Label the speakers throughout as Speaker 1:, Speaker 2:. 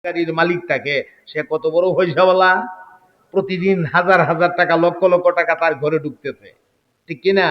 Speaker 1: গাড়ির মালিক থাকে, সে কত বড় পয়সাওয়ালা, প্রতিদিন হাজার হাজার টাকা, লক্ষ লক্ষ টাকা তার ঘরে ঢুকতেছে, ঠিক কিনা?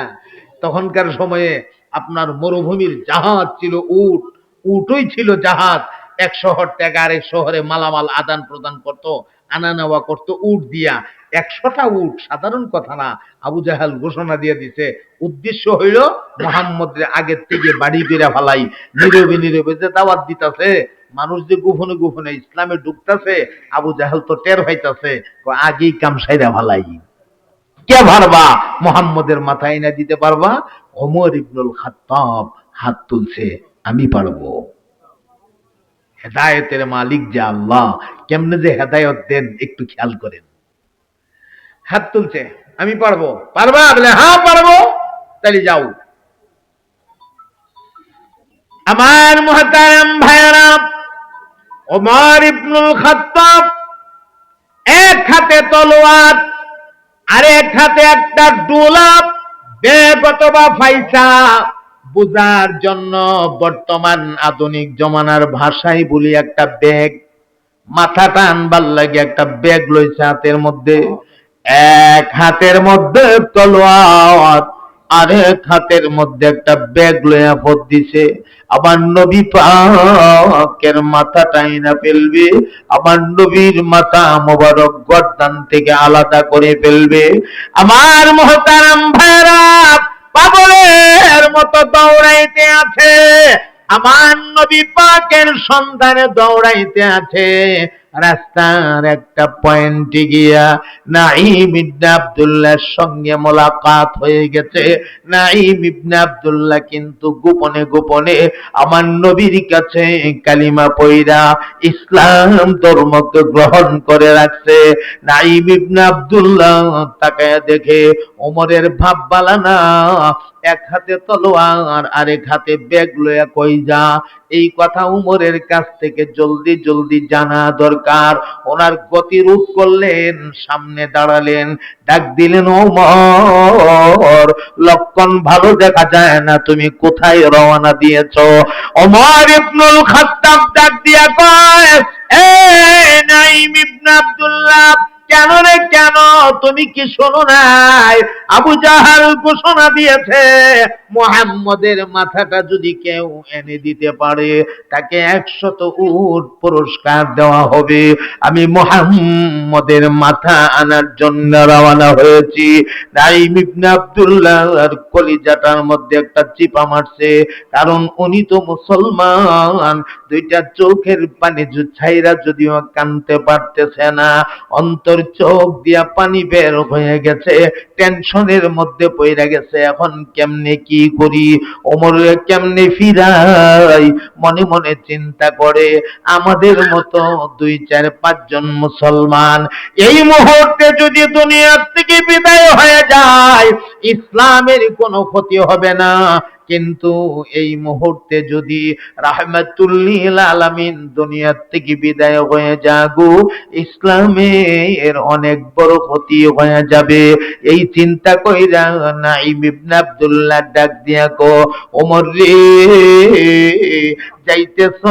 Speaker 1: তখনকার সময়ে আপনার মরুভূমির জাহাজ ছিল উট, উটই ছিল জাহাজ। এক শহর থেকে আরেক শহরে মালামাল আদান প্রদান করত, আনা নেওয়া করত উট দিয়া। 100টা উট সাধারণ কথা না। আবু জাহাল ঘোষণা দিয়ে দিছে, উদ্দেশ্য হইল মুহাম্মদের আগের থেকে বাড়ি পেরা ফালাই, নীরবে নীরবে যে দাওয়াত দিতেছে, মানুষ যে গোপনে গোপনে ইসলামে ঢুকতেছে, আবু জাহাল তো টের হইতাছে, আগেই কাম সাইরা ফালাই। কে পারবা মুহাম্মদের মাথায় না দিতে পারবা? ওমর ইবনুল খাত্তাব হাত তুলছে, আমি পারবো। হেদায়েতের মালিক যে আল্লাহ, কেমনে যে হেদায়েত দেন একটু খেয়াল করেন। হাত তুলছে, আমি পারবো। পারবা? বলে হ্যাঁ পারবো। তাহলে যাও। আমার মুহতারাম ভাইরা, ওমর ইবনুল খাত্তাব এক হাতে তলোয়ার আর এক হাতে একটা ডোলা, ব্যাগ অথবা ফাইসা বোঝার জন্য বর্তমান আধুনিক জমানার ভাষায় বলি একটা ব্যাগ, মাথাটা আনবার লাগে একটা ব্যাগ লইছে হাতের মধ্যে। এক হাতের মধ্যে তলোয়ার, আরেক হাতের মধ্যে একটা ব্যাগ লইয়া ভর দিছে। আমার নবী পাকের মাথাটা আইনা ফেলবে, আমার নবীর মাথা মোবারক গর্দান থেকে আলাদা করে ফেলবে। আমার মুহতারাম ভাইরা, পাগলের মতো দৌড়াইতে আছে, আমার নবী পাকের সন্ধানে দৌড়াইতে আছে। রাস্তার একটা পয়েন্টে গিয়া নাঈম ইবনে আব্দুল্লাহর সঙ্গে মোলাকাত হয়ে গেছে। নাঈম ইবনে আব্দুল্লাহ কিন্তু গোপনে গোপনে আমার নবীর কাছে কালিমা পয়রা ইসলাম ধর্মকে গ্রহণ করে রাখছে। নাঈম ইবনে আব্দুল্লাহ তাকায়া দেখে ওমরের ভাব বালা না, এক হাতে তলোয়ার আরেক হাতে ব্যাগ লইয়া কই যা। এই কথা উমরের কাছ থেকে জলদি জলদি জানা দরকার। ওনার গতি রোধ করলেন, সামনে দাঁড়ালেন, ডাক দিলেন, ওমর লক্ষণ ভালো দেখা যায় না, তুমি কোথায় রওনা দিয়েছো? ওমর ইবনুল খাত্তাব ডাক দিয়া কয়, এ নাঈম ইবনে আব্দুল্লাহ, কেন রে কেন? তুমি কি শোনো নাই? আবু জাহাল ঘোষণা দিয়েছে, মুহাম্মদের মাথাটা যদি কেউ এনে দিতে পারে তাকে 100 উট পুরস্কার দেওয়া হবে। আমি মুহাম্মদের মাথা আনার জন্য রওনা হয়েছি। নাঈম ইবনে আব্দুল্লাহর কলিজাটার মধ্যে একটা চিপা মারছে, কারণ উনি তো মুসলমান। দুইটা চোখের পানি ছাইরা যদিও কানতে পারতেছে না, অন্তর চোখ দিয়া পানি বের হয়ে গেছে, টেনশনের মধ্যে পড়ে গেছে। এখন কেমনে কি করি, ওমরে কেমনে ফিরাই, মনে মনে চিন্তা করে। আমাদের মতো 2-4-5 জন মুসলমান এই মুহূর্তে যদি দুনিয়ার থেকে বিদায় হয়ে যায়, ইসলামের কোনো ক্ষতি হবে না। কিন্তু এই মুহূর্তে যদি রাহমাতুল লিল আলামিন দুনিয়ার থেকে বিদায় হয়ে যাগো, ইসলামের অনেক বড় ক্ষতি হয়ে যাবে। এই চিন্তা কইরা নাঈম ইবনে আব্দুল্লাহ ডাক দিয়া কো, ওমর রে, যাইতেছ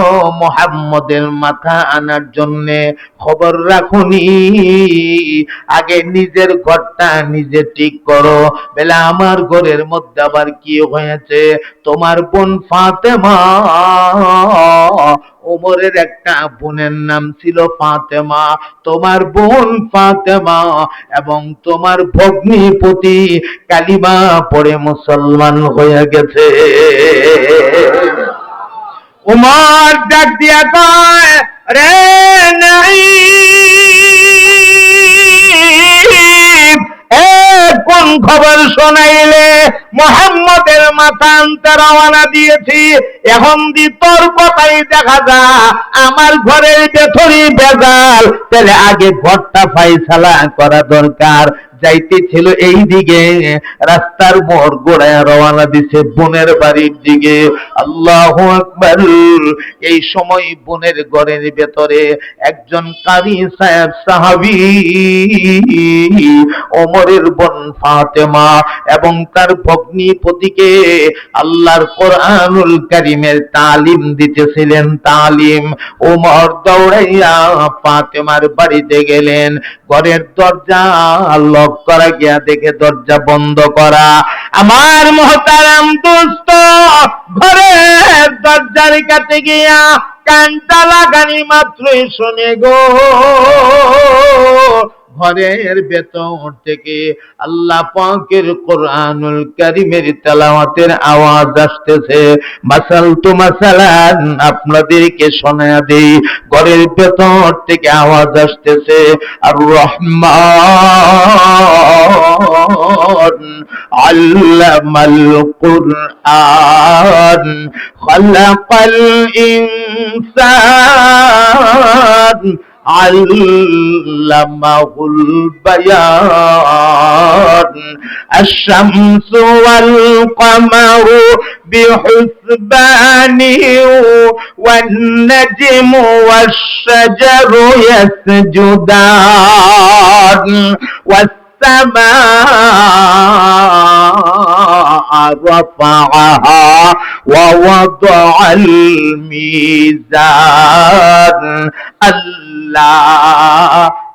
Speaker 1: মুহাম্মদের মাথা আনার জন্য, খবর রাখুনি, আগে নিজের ঘরটা নিজে ঠিক করো। বেলা আমার ঘরের মধ্যে আবার কি হয়েছে? তোমার বোন ফাতেমা, ওমরের একটা বোনের নাম ছিল ফাতেমা, তোমার বোন ফাতেমা এবং তোমার ভগ্নিপতি কালিমা পড়ে মুসলমান হয়ে গেছে। উমর ডাক দিয়া কয়, রে নাঈম, কোন খবর শোনাইলে? মুহাম্মদের মাথা আনতে রওনা দিয়েছি, এখন দি তোর কথাই দেখা যা আমার ঘরের ভেতরই বেজাল, তাহলে আগে ঘরটা ফাইসালা করা দরকার। যাইতে ছিল এই দিকে, রাস্তার মোড় গোড়ায় রওনা দিছে বোনের বাড়ির দিকে। আল্লাহু আকবার। এই সময় বোনের ঘরের ভেতরে একজন কারি সাহেব সাহাবী ওমরের বোন ফাতেমা এবং তার ভগ্নিপতিকে আল্লাহর কোরআনুল কারীমের তালিম দিতেছিলেন, তালিম। ওমর দৌড়াইয়া ফাতেমার বাড়িতে গেলেন, ঘরের দরজা লক করা, গিয়া দেখে দরজা বন্ধ করা। আমার মুহতারাম দোস্ত, ঘরের দরজার কাছে গিয়া কানটা লাগানি মাত্রই শুনে গো, ঘরের ভেতর থেকে আল্লাহ পাকের কোরআনুল কারীমের তেলাওয়াতের আওয়াজ আসতেছে। মাসাল তো মাসালান, আপনাদেরকে শোনায়া দেই, ঘরের ভেতর থেকে আওয়াজ আসতেছে, আর রহমান আল্লামাল কুরআন খালাকাল ইনসান আল্লামাহুল বায়ান আশ-শামসু ওয়াল কামারু বিহুসবানি ওয়ান নাজমু ওয়াশ-শাজারু ইয়াসজুদান والسماء رفعها ووضع الميزان ألا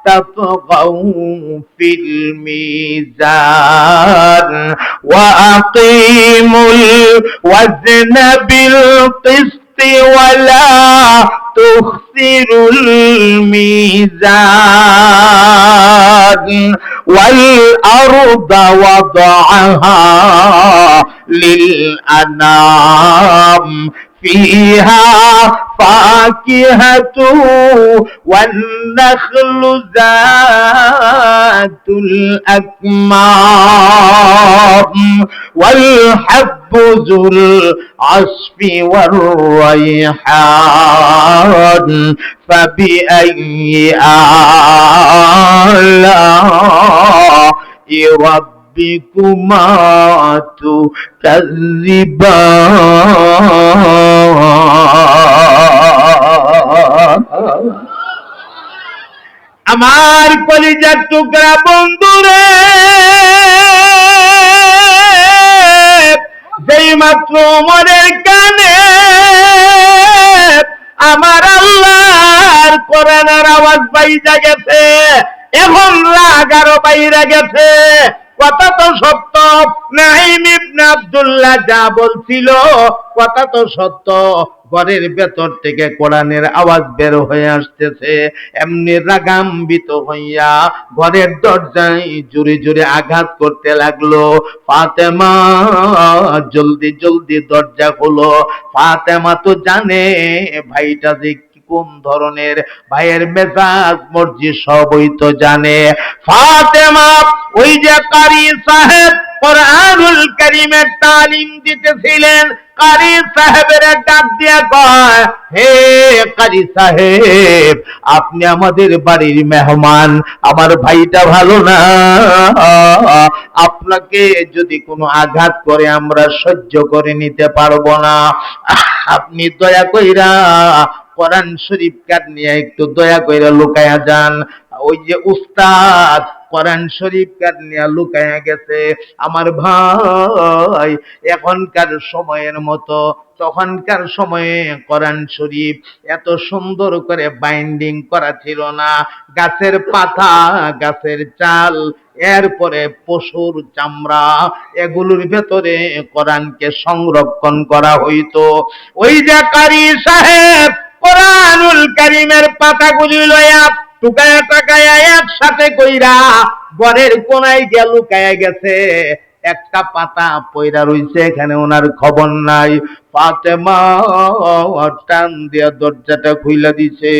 Speaker 1: تطغوا في الميزان وأقيموا الوزن بالقسط ولا تخسروا الميزان والأرض وضعها للأنام فيها فاكهة والنخل ذات الأكمام والحب ذو العصف والريحان فبأي آلاء ربكما تكذبان। আমার কলিজার টুকরা বন্ধুরে, যেই মাত্র ওমরের কানে আমার আল্লাহর কোরআনের আওয়াজ বাইজা গেছে, এখন রাগ আরো বাইরে গেছে। কথা তো সত্য, নাঈম ইবনে আব্দুল্লাহ যা বলছিল কথা তো সত্য, ঘরের ভেতর থেকে কোরআনের আওয়াজ বের হয়ে আসতেছে। এমনি রাগাম্বিত হইয়া ঘরের দরজায় জোরে জোরে আঘাত করতে লাগলো। ফাতেমা জলদি জলদি দরজা খোলো। ফাতেমা তো জানে ভাইটা যে কোন ধরনের, ভাইয়ের মেজাজ মর্জি সবই তো জানে। ফাতেমা ওই যে কারি সাহেব কোরআনুল কারীমের তালিম দিতেছিলেন, কারি সাহেবের ডাক দিয়া কয়, হে কারি সাহেব, আপনি আমাদের বাড়ির মেহমান, আমার ভাইটা ভালো না, আপনাকে যদি কোনো আঘাত করে আমরা সহ্য করে নিতে পারবো না, আপনি দয়া কইরা কোরআন শরীফ কাট নিয়ে একটু দয়া কইরা লুকায়া যান। ওই যে উস্তাদ কোরআন শরীফ কাট নিয়ে লুকায়া গেছে। আমার ভাই, এখনকার সময়ের মতো তখনকার সময়ে কোরআন শরীফ এত সুন্দর করে বাইন্ডিং করা ছিল না। গাছের পাতা, গাছের চাল, এরপরে পশুর চামড়া, এগুলোর ভেতরে কোরআনকে সংরক্ষণ করা হইতো। ওই যে কারি সাহেব কোরআনুল কারীমের পাতাগুলি লইয়া টুকায়া টাকায়া একসাথে কইরা ঘরের কোনায় গিয়া লুকায়া গেছে। একটা পাতা পয়রা রইছে, এখানে ওনার খবর নাই। ফাতেমা টান দিয়া দরজাটা খুইলা দিছে।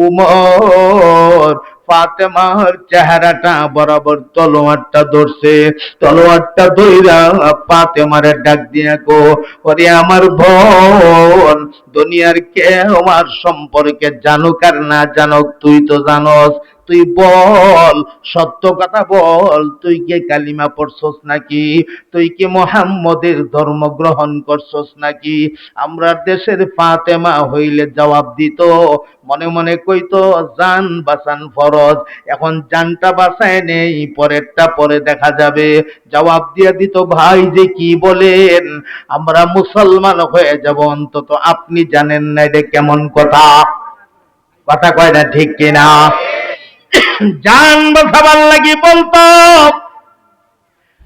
Speaker 1: উমর ফাতেমার চেহারাটা বরাবর তলোয়ারটা ধরছে, তলোয়ারটা ধইরা ফাতেমারে ডাক দিয়া কো, ওরে আমার বোন, দুনিয়ার কেউ আমার সম্পর্কে জানুক আর না জানুক, তুই তো জানোস তুই বল, সত্য কথা বল, তুই কি কালিমা পড়ছস নাকি? তুই কি মুহাম্মদের ধর্ম গ্রহণ করছস নাকি? আমরা দেশের ফাতেমা হইলে জবাব দিত, মনে মনে কইতো জান বাঁচান ফরজ, এখন জানটা বাঁচায় নেই, পরেরটা পরে দেখা যাবে। জবাব দিয়ে দিত, ভাই যে কি বলেন, আমরা মুসলমান হয়ে যাব অন্তত আপনি জানেন না, এটা কেমন কথা? কথা কয় না ঠিক কিনা? জান বাঁচাবার লাগি বলতো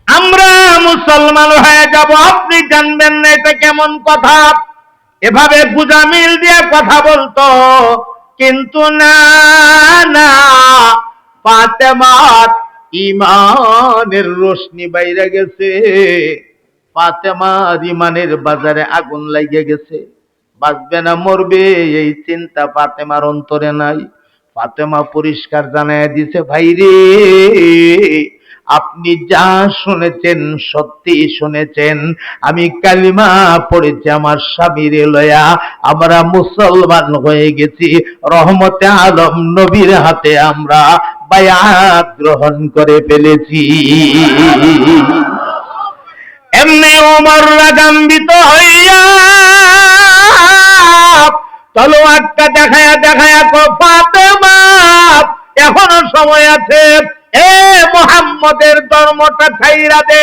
Speaker 1: আমরা মুসলমান হয়ে যাব, আপনি জানবেন না, এটা কেমন কথা? এভাবে গুজামিল দিয়ে কথা বলতো। কিন্তু না না, ফাতেমার ইমানের রোশনি বাইরে গেছে, ফাতেমার ইমানের বাজারে আগুন লাগিয়ে গেছে। বাঁচবে না মরবে এই চিন্তা ফাতেমার অন্তরে নাই। ফাতেমা পরিষ্কার জানায় দিছে, ভাই রে, আপনি যা শুনেছেন সত্যি শুনেছেন, আমি কালিমা পড়েছি আমার স্বামীর লয়া, আমরা মুসলমান হয়ে গেছি, রহমতে আলম নবীর হাতে আমরা বায়াত গ্রহণ করে ফেলেছি। এমনি ওমর রাগান্বিত হইয়া তলোয়ারটা দেখায়া দেখায়া কো, ফাতেমা এখনো সময় আছে, এ মুহাম্মদের ধর্মটা ছাইরা দে,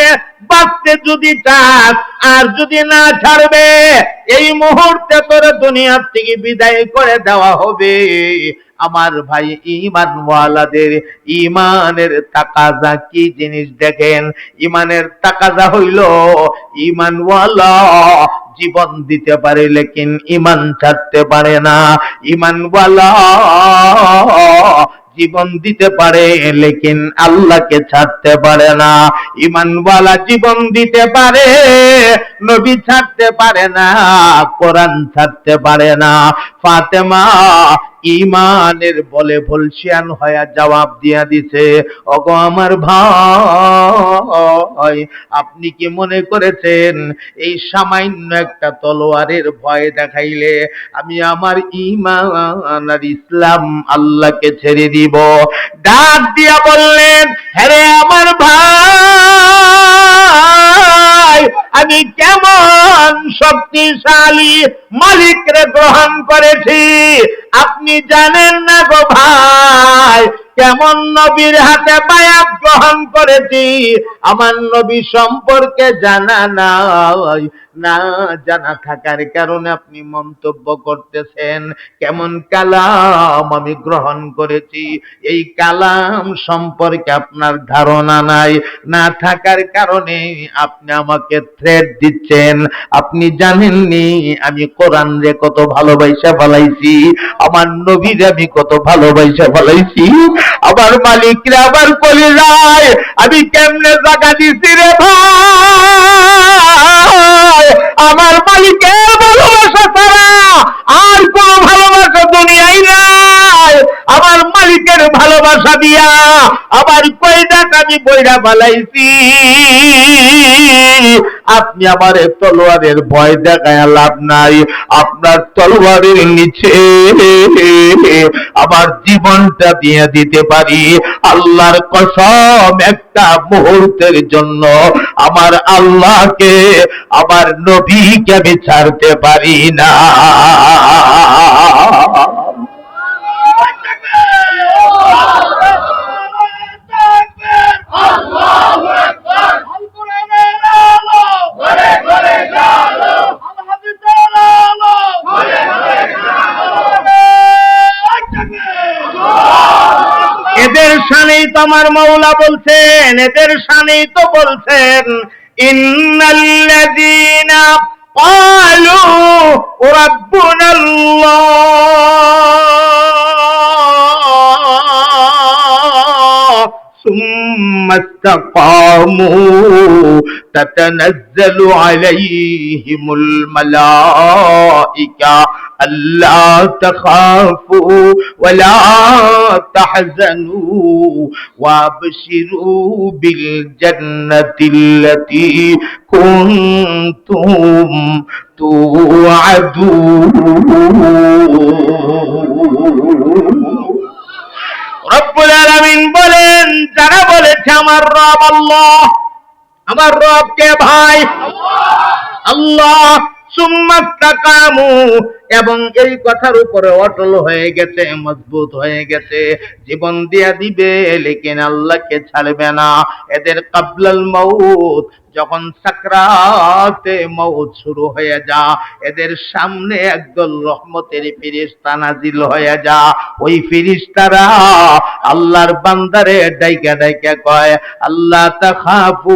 Speaker 1: বাঁচতে যদি চাস, আর যদি না ছাড়বে এই মুহূর্তে তোর দুনিয়ার থেকে বিদায় করে দেওয়া হবে। আমার ভাই, ঈমানওয়ালাদের ঈমানের তাকাজা কি জিনিস দেখেন। ঈমানের তাকাজা হইল, ঈমানওয়ালা জীবন দিতে পারে লেকিন ঈমান ছাড়তে পারে না। ঈমানওয়ালা জীবন দিতে পারে লেকিন আল্লাহকে ছাড়তে পারে না। ঈমানওয়ালা জীবন দিতে পারে, নবী ছাড়তে পারে না, কোরআন ছাড়তে পারে না। ফাতেমা ঈমানের বলে ভলসিয়ান হয়ে জবাব দিয়া দিছে, ওগো আমার ভাই, আপনি কি মনে করেছেন এই সামান্য একটা তলোয়ারের ভয় দেখাইলে আমি আমার ঈমান আর ইসলাম আল্লাহকে ছেড়ে দিব? ডাক দিয়া বললেন, হ্যাঁ আমার ভাই, আমি কেমন শক্তিশালী মালিকরে গ্রহণ করেছি আপনি জানেন না গো ভাই, কেমন নবীর হাতে বায়াত গ্রহণ করেছি আমার নবী সম্পর্কে জানা নাই। না জানা থাকার কারণে আপনি মন্তব্য করতেছেন কেমন কালাম আমি গ্রহণ করেছি, এই কালাম সম্পর্কে আপনার ধারণা নাই। না থাকার কারণে আপনি আমাকে থ্রেট দিচ্ছেন। আপনি জানেননি আমি কোরআন রে কত ভালোবাসা ফেলাইছি, আমার নবীর আমি কত ভালোবাসা ফেলাইছি, আমার মালিকরে আমার কলিজায় আমি কেমনে জায়গা দিছি রে ভাই। আমার মালিকের ভালোবাসা ছাড়া আর কোন ভালোবাসা দুনিয়ায় নাই। আমার মালিকের ভালোবাসা দিয়া আমার কয়দাক আমি বইরা বালাইছি। আপনি আমার তলোয়ারের ভয় দেখায় লাভ নাই, আপনার তলোয়ারের নিচে আমার জীবনটা দিয়ে দিতে পারি। আল্লাহর কসম, একটা মুহূর্তের জন্য আমার আল্লাহকে, আমার নবীকে আমি ছাড়তে পারি না। এদের শানেই তো আমার মওলা বলছেন, এদের শানেই তো বলছেন, ইন্নাল্লাযীনা ক্বালু রাব্বুনাল্লাহ সুম্মা ইসতাকামু তাতানাজ্জালু আলাইহিমুল মালাইকা আল্লা তাখাফু ওয়ালা তাহজানু ওয়াবশিরু বিল জান্নাতিল্লাতী কুনতুম তুআদুন। রব্বুল রব্বুল আলামিন বলেন, যারা বলেছে আমার রব আল্লাহ, আমার রব কে ভাই? আল্লাহ। সুম্মাস্তাকামু, এবং এই কথার উপরে অটল হয়ে গেছে, মজবুত হয়ে গেছে, জীবন দিয়া দিবে, লেকিন আল্লাহকে ছাড়বে না। এদের কাবলাল মাউত, যখন সাকরাতে মউত শুরু হয়ে যা, এদের সামনে একদল রহমতের ফেরেশতা নাজিল হয়ে যা। ওই ফেরেশতারা আল্লাহর বান্দারে ডাইকা ডাইকা কয়, আল্লাহ তাখাফু,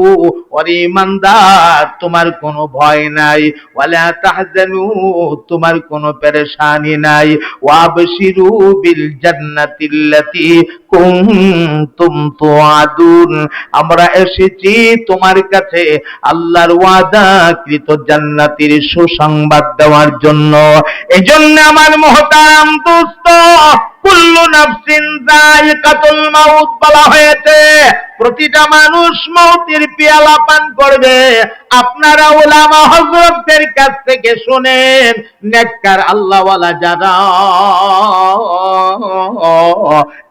Speaker 1: ওরে ইমানদার তোমার কোনো ভয় নাই, ওয়ালা তাহজানু তোমার কোনো পেরেশানি নাই, ওয়াবশিরু বিল জান্নাতিল্লাতী কুনতুম তুআদুন, আমরা এসেছি তোমার কাছে আল্লাহর ওয়াদাকৃত জান্নাতের সুসংবাদ দেওয়ার জন্য। এজন্য আমার মুহতারাম দোস্ত, কুল্লু নাফসিন যায়িকাতুল মাউত বলা হয়েছে, প্রতিটা মানুষ মৌতের পেয়ালা পান করবে। আপনারা উলামা হযরতদের কাছ থেকে শুনেন, নেককার আল্লাহওয়ালা যারা,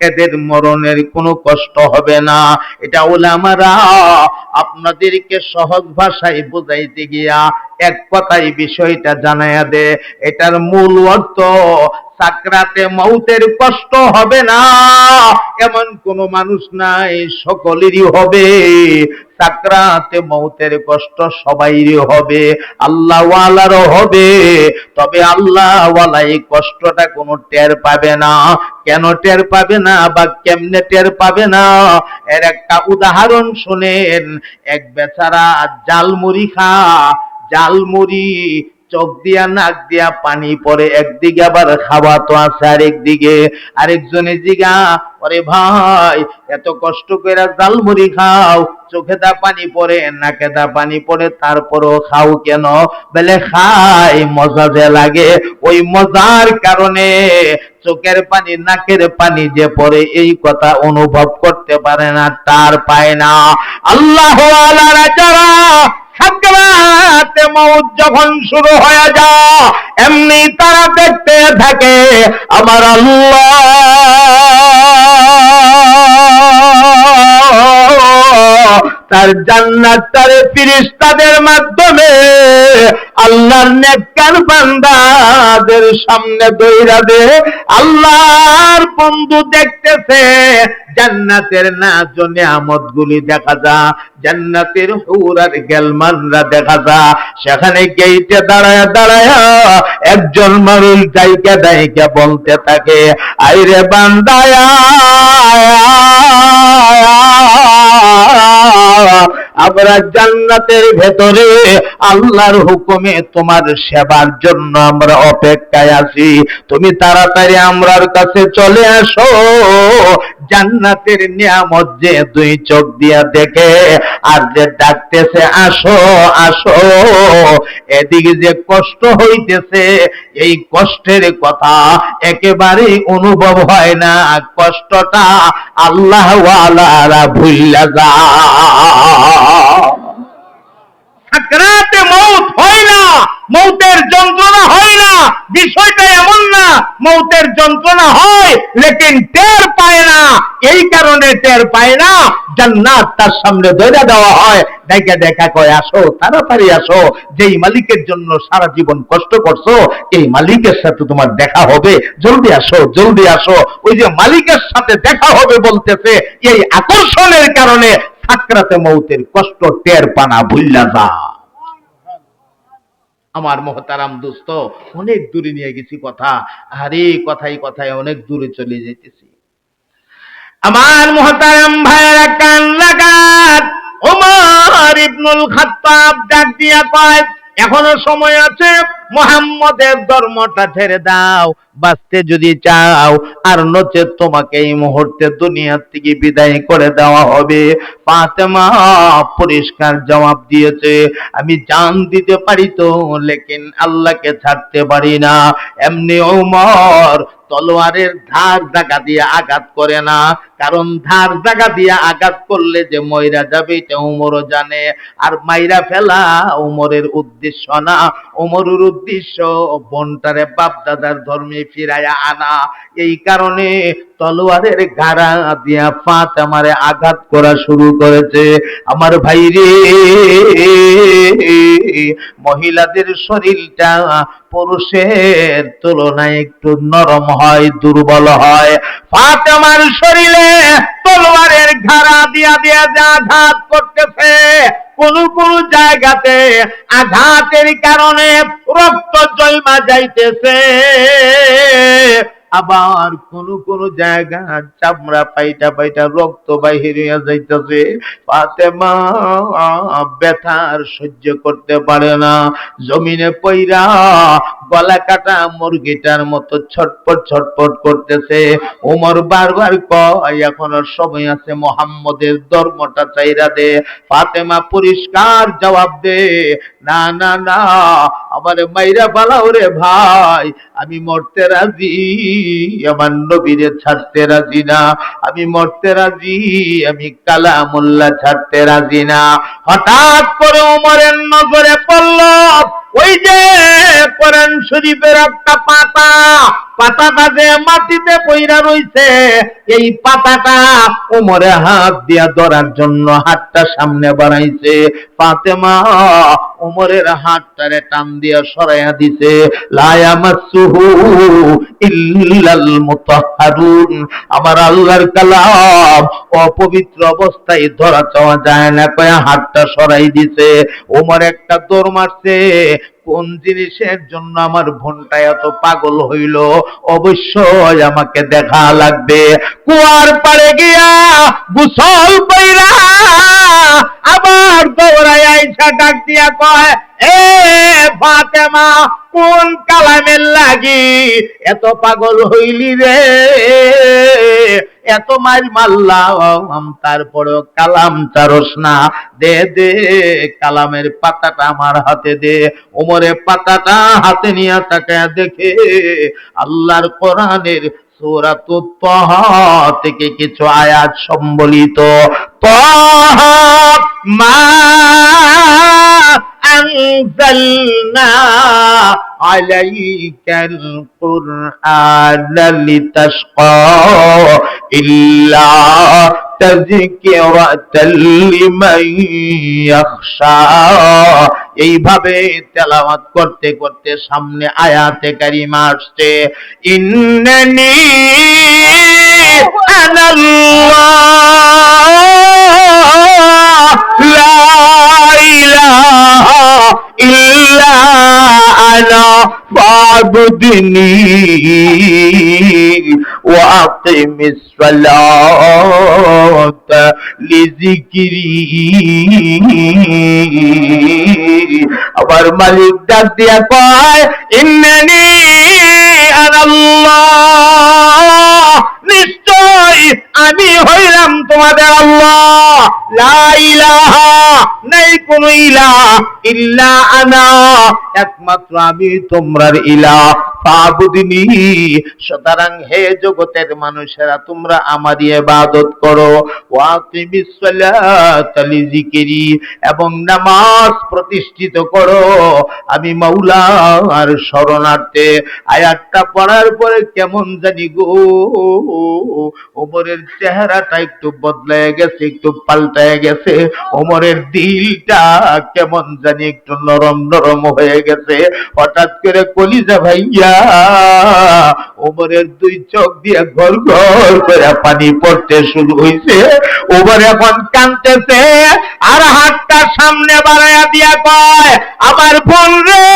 Speaker 1: এদের মরণের কোনো কষ্ট হবে না। এটা উলামারা আপনাদেরকে সহজ ভাষায় বুঝাইতে গিয়া এক কথায় বিষয়টা জানায়া দে। এটার মূল অর্থ, সাকরাতে মউতের কষ্ট হবে না এমন কোন মানুষ নাই, সকলেরই হবে। সাকরাতে মউতের কষ্ট সবাইরই হবে, আল্লাহ ওয়ালারও হবে। তবে আল্লাহ ওয়ালা এই কষ্টটা কোনো টের পাবে না। কেন টের পাবে না বা কেমনে টের পাবে না, এর একটা উদাহরণ শুনেন। এক বেচারা জালমুড়ি জালমুড়ি চোখ দিয়া নাক দিয়া পানি পড়ে, একদিকে আবার খাওয়া তো আছে আরেকদিকে। আরেকজনে জিগা, ওরে ভাই এত কষ্ট করে জালমুড়ি খাও, চোখে দা পানি পড়ে, নাকে দা পানি পড়ে, তারপরও খাও কেন? বলে খাই মজা যে লাগে, ওই মজার কারণে চোখের পানি নাকের পানি যে পড়ে এই কথা অনুভব করতে পারে না, তার পায় না। আল্লাহ ওয়ালারা যারা সাকরাতে মউত যখন শুরু হয়ে যায়, এমনি তারা দেখতে থাকে আমার আল্লাহ তার জান্নাত তার ফেরেশতাদের মাধ্যমে আল্লাহর নেককার বান্দাদের সামনে দইরা দে। আল্লাহর বন্ধু দেখতেছে, জান্নাতের নাজ ও নিয়ামতগুলি দেখা যা, জান্নাতের হুর আর গেলমানরা দেখা যা। সেখানে গেইটে দাঁড়ায়া দাঁড়ায়া একজন মানুষ ডাইকা ডাইকা বলতে থাকে, আইরে বান্দায়া, আমরা জান্নাতের ভেতরে আল্লাহর হুকুমে তোমার সেবার জন্য আমরা অপেক্ষায় আছি, তুমি তাড়াতাড়ি আমরার কাছে চলে আসো। জান্নাতের নিয়ামত যে দুই চোখ দিয়া দেখে আর যে ডাকতেছে আসো আসো, এদিকে যে কষ্ট হইতেছে, এই কষ্টের কথা একেবারেই অনুভব হয় না। কষ্টটা আল্লাহ ওয়ালারা ভুইলা যায়। সাকরাতে মউত হয় না, মউতের যন্ত্রণা হয় না, বিষয়টা এমন না। মউতের যন্ত্রণা হয়, লেকিন টের পায় না। এই কারণে টের পায় না, জান্নাত তার সামনে ধরে দেওয়া হয়, দেখা দেখা কয় আসো তাড়াতাড়ি আসো, যেই মালিকের জন্য সারা জীবন কষ্ট করছো এই মালিকের সাথে তোমার দেখা হবে, জলদি আসো জলদি আসো। ওই যে মালিকের সাথে দেখা হবে বলতেছে, এই আকর্ষণের কারণে সাকরাতে মউতের কষ্ট টের পানা ভুল্লা যা। আমার মুহতারাম দোস্ত, অনেক দূরে নিয়ে গেছি কথা, আরে কথাই কথায় অনেক দূরে চলে যেতেছি। আমার মুহতারাম ভাইয়েরা কান লাগাত, ওমর ইবনুল খাত্তাব ডাক দিয়া কয়, এখনো সময় আছে, মুহাম্মদের ধর্মটা ছেড়ে দাও, বাঁচতে যদি চাও, আর নচেত তোমাকে এই মুহূর্তে দুনিয়া থেকে বিদায় করে দেওয়া হবে। ফাতেমা পরিষ্কার জবাব দিয়েছে, আমি জান দিতে পারি তো, লেকিন আল্লাহকে ছাড়তে পারি না। এমনি ওমর তলোয়ারের ধার জায়গা দিয়ে আঘাত করে না, কারণ ধার জায়গা দিয়ে আঘাত করলে যে ময়রা যাবে এটা উমরও জানে, আর মাইরা ফেলা উমরের উদ্দেশ্য না। ওমরের উদ্দেশ্য বোনটারে বাপ দাদার ধর্মে ফিরাইয়া আনা। এই কারণে তলোয়ারের গাড়া দিয়া ফাতেমারে আঘাত করা শুরু করেছে। আমার ভাই রে, মহিলাদের শরীরটা পুরুষের তুলনায় একটু নরম হয়, দুর্বল হয়। ফাতেমার শরীরে তলোয়ারের ঘাড়া দিয়া দিয়া যে আঘাত করতেছে, কোন কোন জায়গাতে আঘাতের কারণে রক্ত জমা যাইতেছে, আবার কোন কোন জায়গা চামড়া পাইটা পাইটা রক্ত বাহির হইয়া যাইতেছে। ফাতেমা ব্যথার সহ্য করতে পারে না, জমিনে পইরা গলা কাটা মুরগিটার মতো ছটপট ছটপট করতেছে। ওমর বারবার কয় এখনো সময় আছে, মোহাম্মদের ধর্মটা চাইরা দে। ফাতেমা পরিষ্কার জবাব দে, না না না, আমার মাইরা পালাও রে ভাই, আমি মরতে রাজি, আমার নবীরে ছাড়তে রাজি না, আমি মরতে রাজি, আমি কালামুল্লাহ ছাড়তে রাজি না। হঠাৎ করে ওমরের নজরে পড়ল ওই যে কোরআন শরীফের একটা পাতা, পাতাটা যে মাটিতে পইরা রইছে, এই পাতাটা ওমরে হাত দিয়া ধরার জন্য হাতটা সামনে বাড়াইছে। ফাতেমা ওমরের হাতটারে টান দিয়া সরাইয়া দিছে। লা ইয়ামাসসুহু ইল্লাল মুতাহহারুন, আমার আল্লাহর কালাম অপবিত্র অবস্থায় ধরা চাওয়া যায় না, কয়া হাতটা সরাই দিছে। ওমর একটা দৌড় মারছে, কোন জিনিসের জন্য আমার বোনটা এত পাগল হইল, অবশ্যই আমাকে দেখা লাগবে। কুয়ার পাড়ে গিয়া গোসল কইরা আবার দৌড়াই আইসা ডাক দিয়া কয়, এ ফাতেমা, কোন কালামের লাগি এত পাগল হইলি রে, এত মার মারলাম তারপরেও কালাম চারস না, দে দে কালামের পাতাটা আমার হাতে দে। ওমরে পাতাটা হাতে নিয়ে তাকায়া দেখে আল্লাহর কোরআনের সূরাতুত তাহা থেকে কিছু আয়াত সম্বলিত। তাহা মা আনজালনা আলাইকাল কুরআনা লিতাশকা ইল্লা তাযকিরাতাল লিমান ইয়াখশা। এইভাবে তেলাওয়াত করতে করতে সামনে আয়াতে কারিমা আসছে, ইন্নানি আনাল্লাহ লা ইলাহা ইল্লা আনা ফাবুদনি ওয়া আকিমিস সালাতা লিযিকরি। আবার মালিক ডাক দিয়া কয়, ইন্নানি আনাল্লাহ, নিশ্চয় আমি হইলাম তোমাদের আল্লাহ, লা ইলাহা, নাই কোন ইলাহ, ইল্লা আনা, একমাত্র আমি তোমরার ইলাহ, ফাবুদনি, সুতরাং হে জগতের মানুষেরা তোমরা আমারই ইবাদত করো, ওয়া আকিমিস সালাতা লিযিকরি, এবং নামাজ প্রতিষ্ঠিত করো আমি মাওলার শরণার্থে। আয়াতটা পড়ার পরে কেমন জানি গো ওমরের চেহারাটা একটু বদলায় গেছে, একটু পাল্টায় গেছে, ওমরের দিলটা কেমন জানি একটু নরম নরম হয়ে গেছে। হঠাৎ করে কলিজা ভাইয়া ওমরের দুই চোখ দিয়ে ঘর ঘর করে পানি পড়তে শুরু হইছে। ওমর এখন কাঁদতেছে আর হাতটা সামনে বাড়াইয়া দিয়া কয়, আমার বোন রে,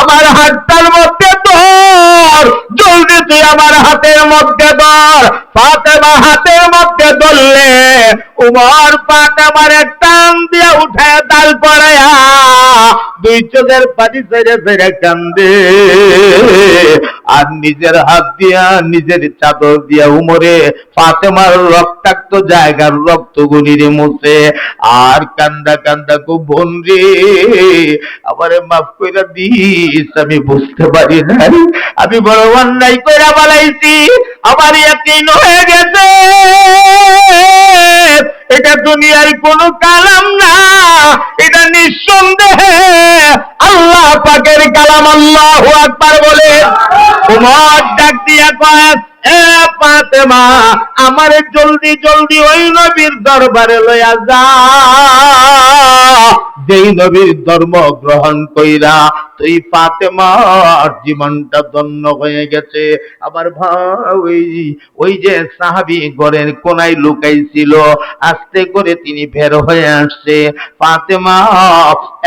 Speaker 1: আমার হাতটার মধ্যে ধর, জলদি তুই আমার হাতের মধ্যে ধর। ফাতেমা হাতের মধ্যে ধরলে উমর ফাতেমারে টান দিয়া উঠায় দাল করায়া দুই চোখের পানি ছেড়ে ছেড়ে কান্দে, আর নিজের হাত দিয়া নিজের চাদর দিয়া উমরে ফাতেমার রক্তাক্ত জায়গার রক্তগুলিরে মুছে, আর কান্দা কান্দা খুব বোন রে, আমারে মাফ কইরা দিস, আমি বুঝতে পারি নাই, আমি বড় অন্যায় কইরা বলাইছি, আমার ইয়াকিন হয়ে গেছে এটা দুনিয়ার কোনো কালাম না, এটা নিঃসন্দেহে আল্লাহ পাকের কালাম। আল্লাহু আকবার বলে। ওমর ডাক দিয়া কয়, এ ফাতেমা, আমারে জলদি জলদি ওই নবীর দরবারে লইয়া যা, যেই নবীর ধর্ম গ্রহণ কইরা তুই ফাতেমার জীবনটা ধন্য হয়ে গেছে। আমার ভাই, ওই যে সাহাবী ঘরের কোনায় লুকাইছিল, আস্তে করে তিনি বের হয়ে আসছে। ফাতেমা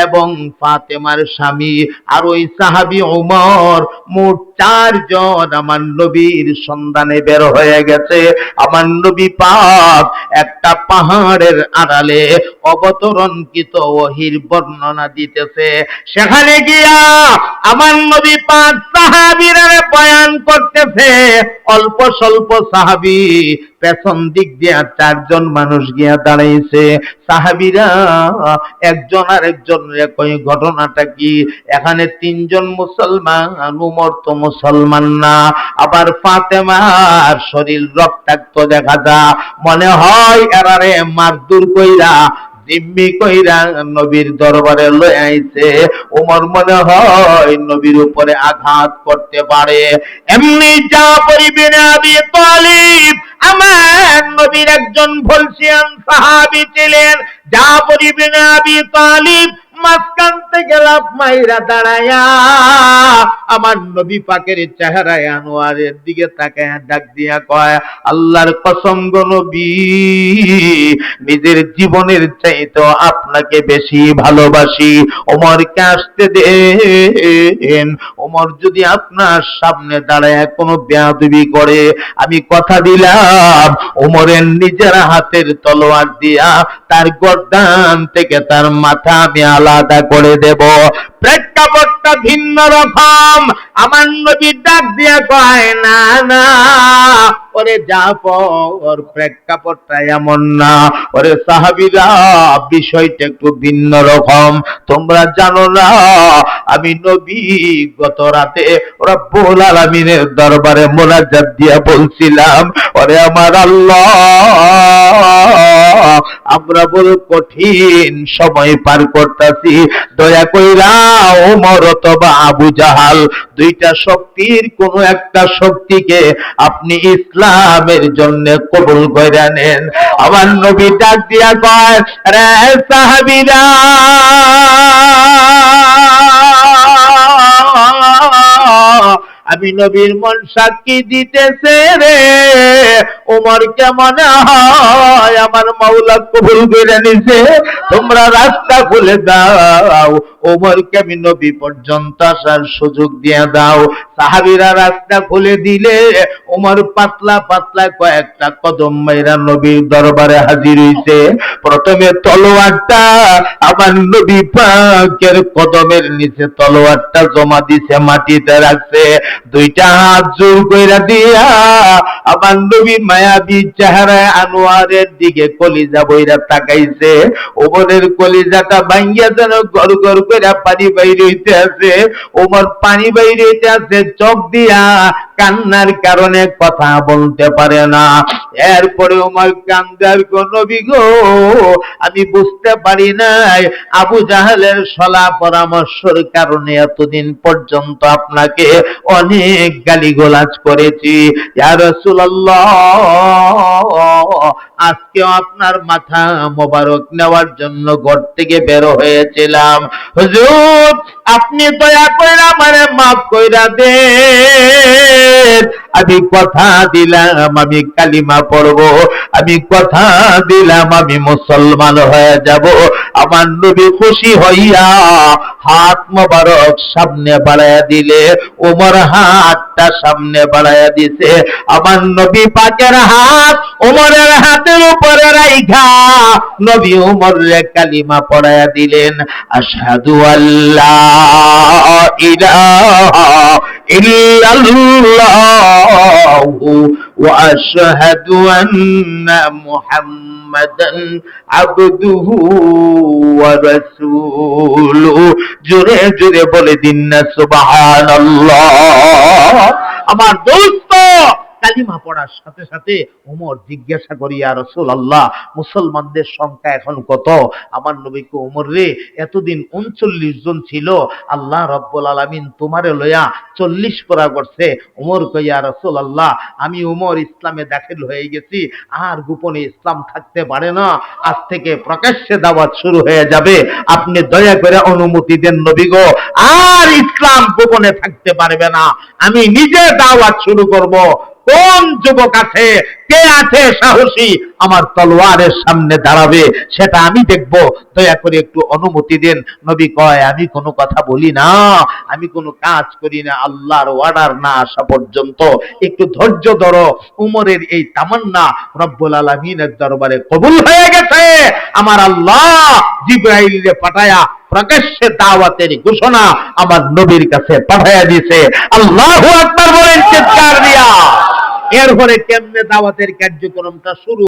Speaker 1: এবং ফাতেমার স্বামী আর ওই সাহাবী ওমর, মোট 4 জন আমার নবীর সন্ধানে বের হয়ে গেছে। আমার নবী পাক একটা পাহাড়ের আড়ালে অবতরণকৃত ওহীর বর্ণনা দিতেছে। সেখানে গিয়া আমার নবী পাক সাহাবীরা বয়ান করতেছে। অল্প স্বল্প সাহাবী, পেছন দিক দিয়া 4 জন মানুষ গিয়া দাঁড়াইছে। সাহাবীরা একজন আরেকজন কই, ঘটনাটা কি? এখানে 3 জন মুসলমান, উমর তো মুসলমান না। আবার ফাতেমার শরীর রক্তাক্ত দেখা যায়, মনে হয় এরারে মারধর কইরা জিম্মি কইরা নবীর দরবারে লই আইছে। ওমর মনে হয় নবীর উপরে আঘাত করতে পারে। এমনি জাফর ইবনে আবি তালিব আমার নবীর একজন ভলসিয়ান সাহাবী ছিলেন। জাফর ইবনে আবি তালিব মাঝখান থেকে লাফ মাইরা দাঁড়ায়া আমার নবী পাকের চেহারায় আনোয়ারের দিকে তাকায় ডাক দিয়া কয়, আল্লাহর কসম গো নবী, নিজের জীবনের চাইতে আপনাকে বেশি ভালোবাসি। ওমরকে আসতে দেন। ওমর যদি আপনার সামনে দাঁড়ায় কোনো বেয়াদবি করে, আমি কথা দিলাম ওমরের নিজের হাতের তলোয়ার দিয়া তার গর্দান থেকে তার মাথা আমি আলাদা করে দেব। প্রেক্ষাপটটা ভিন্ন রকম। আমার নবী ডাক দিয়া কয়, না না ওরে জাফর, প্রেক্ষাপটটা এমন না। ওরে সাহাবীরা, বিষয়টা একটু ভিন্ন রকম। তোমরা জানো না আমি নবী গত রাতে রব্বুল আলামিনের দরবারে মোনাজাত দিয়া বলছিলাম, ওরে আমার আল্লাহ, আমরা বড় কঠিন সময় পার করতেছি, দয়া কইরা ওমর অথবা আবু জাহাল, 2টা শক্তির কোন একটা শক্তিকে আপনি ইসলামের জন্য কবুল করে নেন। আমার নবী ডাক দিয়া কয়, রে সাহাবীরা, আমি নবীর মন সাক্ষী দিতেছে রে, ওমরকে মনে হয় আমার মাওলা কবুল করে নিছে। তোমরা রাস্তা খুলে দাও, ওমরকে আমি নবী পর্যন্ত আসার সুযোগ দিয়ে দাও। সাহাবীরা রাস্তা খুলে দিলে ওমর পাতলা পাতলা কয়েকটা কদম মাইরা নবীর দরবারে হাজির হইছে। প্রথমে তলোয়ারটা আমার নবী পাকের কদমের নিচে তলোয়ারটা জমা দিছে, মাটিতে রাখছে। 2টা হাত জোর কইরা দিয়া আমার নবী মায়াবী চেহারায় আনোয়ারের দিকে কলিজা বইরা তাকাইছে। ওমরের কলিজাটা ভাঙ্গিয়া যেন গড় গড় কইরা পানি বাইরে হইতে আছে। ওমর পানি বাইরে হইতে আছে, চোখ দিয়া কান্নার কারণে কথা বলতে পারে না। এরপরে ওমর কান্দার, গো নবী গো, আমি বুঝতে পারি নাই আবু জাহেলের সলা পরামর্শের কারণে এতদিন পর্যন্ত আপনাকে অনেক গালিগালাজ করেছি। ইয়া রাসূলুল্লাহ, আজকেও আপনার মাথা মোবারক নেওয়ার জন্য ঘর থেকে বের হয়েছিলাম। হুজুর, আপনি দয়া করে আমারে মাফ কইরা দেন। আমি কথা দিলাম আমি কালিমা পড়ব, আমি কথা দিলাম আমি মুসলমান হয়ে যাব। আমার নবী খুশি হইয়া হাত মোবারক সামনে বাড়াইয়া দিলে, ওমর হাতটা সামনে বাড়াইয়া দিছে। আমার নবী পাকের হাত ওমরের হাতের উপরে রাইখা নবী ওমরে কালিমা পড়াইয়া দিলেন, আশহাদু আল্লা ইলাহা ইল্লাল্লাহু ওয়া আশহাদু আন্না মুহাম্মাদান আবদুহু ওয়া রাসূলুহু। জোরে জোরে বলে দিন না সুবহানাল্লাহ। আমার দোস্ত, কালিমা পড়ার সাথে সাথে ওমর জিজ্ঞাসা করি, ইয়া রাসূলুল্লাহ, মুসলমানদের সংখ্যা এখন কত? আমার নবীকে, ওমর রে, এতদিন 39 জন ছিল, আল্লাহ রাব্বুল আলামিন তোমারে লইয়া 40 করা করছে। ওমর কয়, ইয়া রাসূলুল্লাহ, আমি ওমর ইসলামে দাখিল হয়ে গেছি, আর গোপনে ইসলাম থাকতে পারে না, আজ থেকে প্রকাশ্যে দাওয়াত শুরু হয়ে যাবে, আপনি দয়া করে অনুমতি দেন নবী গো, আর ইসলাম গোপনে থাকতে পারবে না, আমি নিজে দাওয়াত শুরু করব। কোন যুবক আছে, কে আছে সাহসী, আমার তলোয়ারের সামনে দাঁড়াবে, সেটা আমি দেখব, দয়া করে একটু অনুমতি দেন। নবী কয়, আমি কোনো কথা বলি না, আমি কোনো কাজ করি না আল্লাহর অর্ডার না আসা পর্যন্ত, একটু ধৈর্য ধরো। উমরের এই তামান্না রব্বুল আলামিনের দরবারে কবুল হয়ে গেছে। আমার আল্লাহ জিবরাইলকে পাঠায়া প্রকাশ্যে দাওয়াতের ঘোষণা আমার নবীর কাছে পাঠায়া দিয়েছে। আল্লাহু আকবার বলেন চিৎকার দিয়া। এরপরে কেমনে দাওয়াতের কার্যক্রমটা শুরু